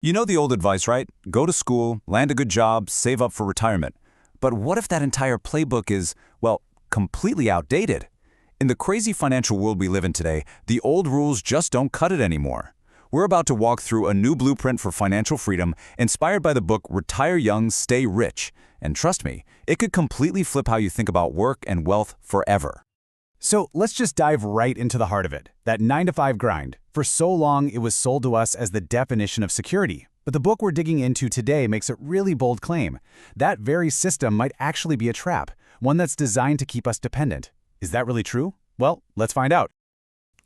You know the old advice, right? Go to school, land a good job, save up for retirement. But what if that entire playbook is, well, completely outdated? In the crazy financial world we live in today, the old rules just don't cut it anymore. We're about to walk through a new blueprint for financial freedom inspired by the book Retire Young, Stay Rich. And trust me, it could completely flip how you think about work and wealth forever. So let's just dive right into the heart of it, that 9-to-5 grind. For so long, it was sold to us as the definition of security. But the book we're digging into today makes a really bold claim. That very system might actually be a trap, one that's designed to keep us dependent. Is that really true? Well, let's find out.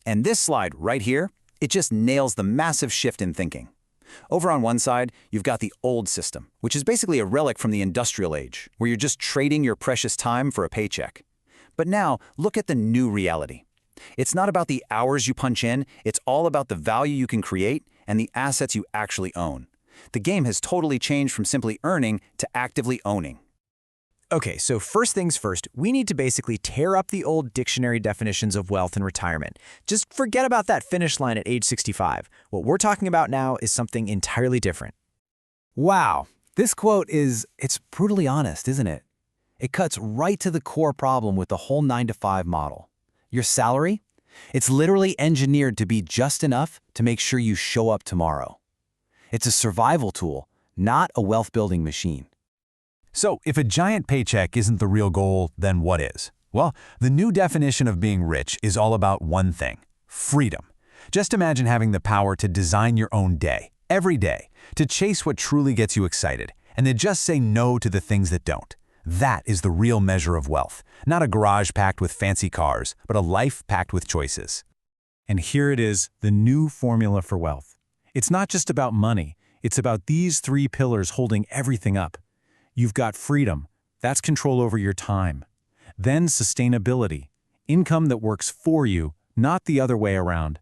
And this slide right here, it just nails the massive shift in thinking. Over on one side, you've got the old system, which is basically a relic from the industrial age, where you're just trading your precious time for a paycheck. But now, look at the new reality. It's not about the hours you punch in, it's all about the value you can create and the assets you actually own. The game has totally changed from simply earning to actively owning. Okay, so first things first, we need to basically tear up the old dictionary definitions of wealth and retirement. Just forget about that finish line at age 65. What we're talking about now is something entirely different. Wow, this quote it's brutally honest, isn't it? It cuts right to the core problem with the whole 9-to-5 model. Your salary? It's literally engineered to be just enough to make sure you show up tomorrow. It's a survival tool, not a wealth-building machine. So, if a giant paycheck isn't the real goal, then what is? Well, the new definition of being rich is all about one thing: freedom. Just imagine having the power to design your own day, every day, to chase what truly gets you excited, and to just say no to the things that don't. That is the real measure of wealth, not a garage packed with fancy cars, but a life packed with choices. And here it is, the new formula for wealth. It's not just about money, it's about these three pillars holding everything up. You've got freedom, that's control over your time. Then sustainability, income that works for you, not the other way around.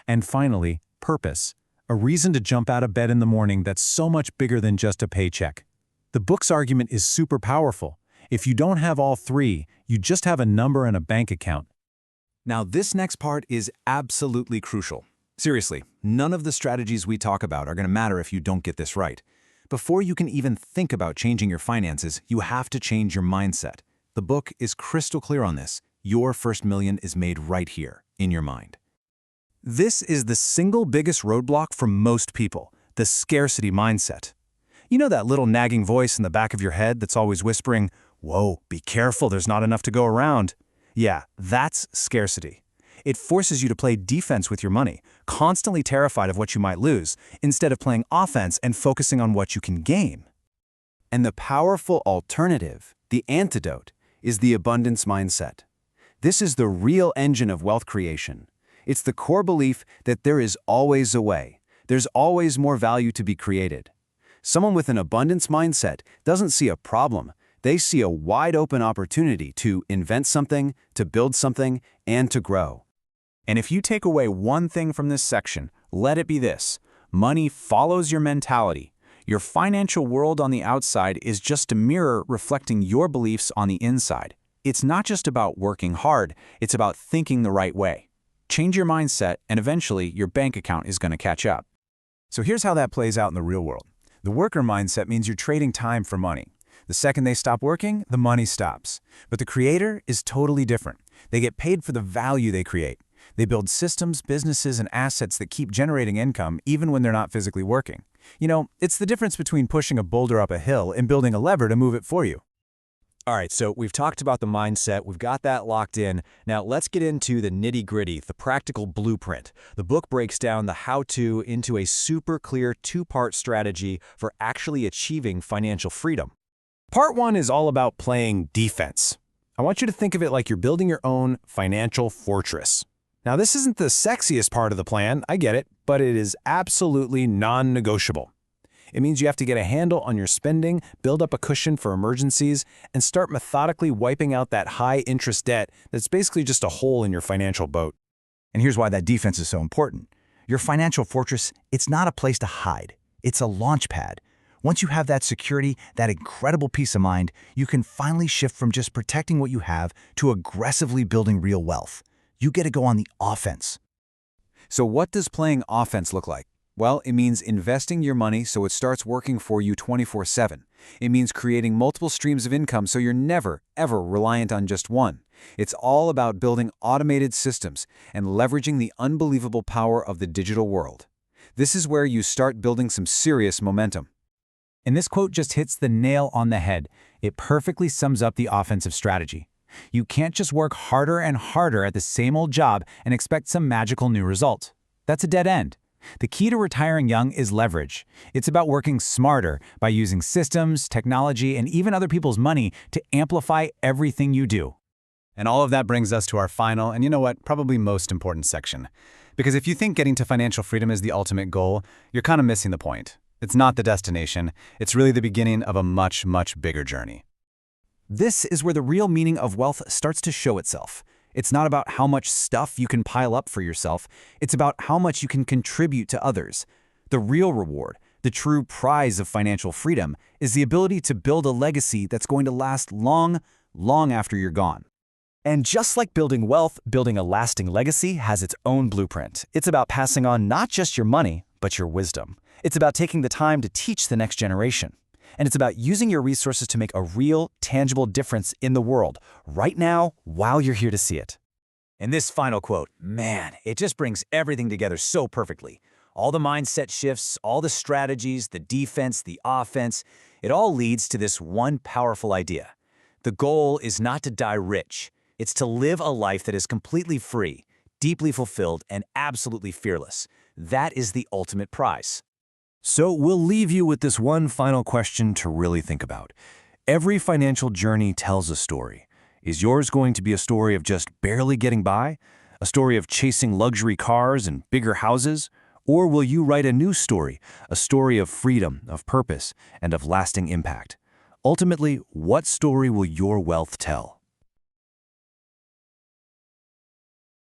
And finally, purpose, a reason to jump out of bed in the morning that's so much bigger than just a paycheck. The book's argument is super powerful. If you don't have all three, you just have a number and a bank account. Now, this next part is absolutely crucial. Seriously, none of the strategies we talk about are going to matter if you don't get this right. Before you can even think about changing your finances, you have to change your mindset. The book is crystal clear on this. Your first million is made right here, in your mind. This is the single biggest roadblock for most people, the scarcity mindset. You know that little nagging voice in the back of your head that's always whispering, "Whoa, be careful, there's not enough to go around." Yeah, that's scarcity. It forces you to play defense with your money, constantly terrified of what you might lose, instead of playing offense and focusing on what you can gain. And the powerful alternative, the antidote, is the abundance mindset. This is the real engine of wealth creation. It's the core belief that there is always a way. There's always more value to be created. Someone with an abundance mindset doesn't see a problem. They see a wide-open opportunity to invent something, to build something, and to grow. And if you take away one thing from this section, let it be this: money follows your mentality. Your financial world on the outside is just a mirror reflecting your beliefs on the inside. It's not just about working hard, it's about thinking the right way. Change your mindset, and eventually your bank account is going to catch up. So here's how that plays out in the real world. The worker mindset means you're trading time for money. The second they stop working, the money stops. But the creator is totally different. They get paid for the value they create. They build systems, businesses, and assets that keep generating income even when they're not physically working. You know, it's the difference between pushing a boulder up a hill and building a lever to move it for you. All right, so we've talked about the mindset, we've got that locked in. Now let's get into the nitty-gritty, the practical blueprint. The book breaks down the how-to into a super clear two-part strategy for actually achieving financial freedom. Part one is all about playing defense. I want you to think of it like you're building your own financial fortress. Now, this isn't the sexiest part of the plan, I get it, but it is absolutely non-negotiable. It means you have to get a handle on your spending, build up a cushion for emergencies, and start methodically wiping out that high-interest debt that's basically just a hole in your financial boat. And here's why that defense is so important. Your financial fortress, it's not a place to hide. It's a launch pad. Once you have that security, that incredible peace of mind, you can finally shift from just protecting what you have to aggressively building real wealth. You get to go on the offense. So what does playing offense look like? Well, it means investing your money so it starts working for you 24/7. It means creating multiple streams of income so you're never, ever reliant on just one. It's all about building automated systems and leveraging the unbelievable power of the digital world. This is where you start building some serious momentum. And this quote just hits the nail on the head. It perfectly sums up the offensive strategy. You can't just work harder and harder at the same old job and expect some magical new result. That's a dead end. The key to retiring young is leverage. It's about working smarter by using systems, technology, and even other people's money to amplify everything you do. And all of that brings us to our final, and you know what, probably most important section. Because if you think getting to financial freedom is the ultimate goal, you're kind of missing the point. It's not the destination. It's really the beginning of a much, much bigger journey. This is where the real meaning of wealth starts to show itself. It's not about how much stuff you can pile up for yourself. It's about how much you can contribute to others. The real reward, the true prize of financial freedom, is the ability to build a legacy that's going to last long, long after you're gone. And just like building wealth, building a lasting legacy has its own blueprint. It's about passing on not just your money, but your wisdom. It's about taking the time to teach the next generation. And it's about using your resources to make a real, tangible difference in the world, right now, while you're here to see it. And this final quote, man, it just brings everything together so perfectly. All the mindset shifts, all the strategies, the defense, the offense, it all leads to this one powerful idea. The goal is not to die rich. It's to live a life that is completely free, deeply fulfilled, and absolutely fearless. That is the ultimate prize. So we'll leave you with this one final question to really think about. Every financial journey tells a story. Is yours going to be a story of just barely getting by? A story of chasing luxury cars and bigger houses? Or will you write a new story, a story of freedom, of purpose, and of lasting impact? Ultimately, what story will your wealth tell?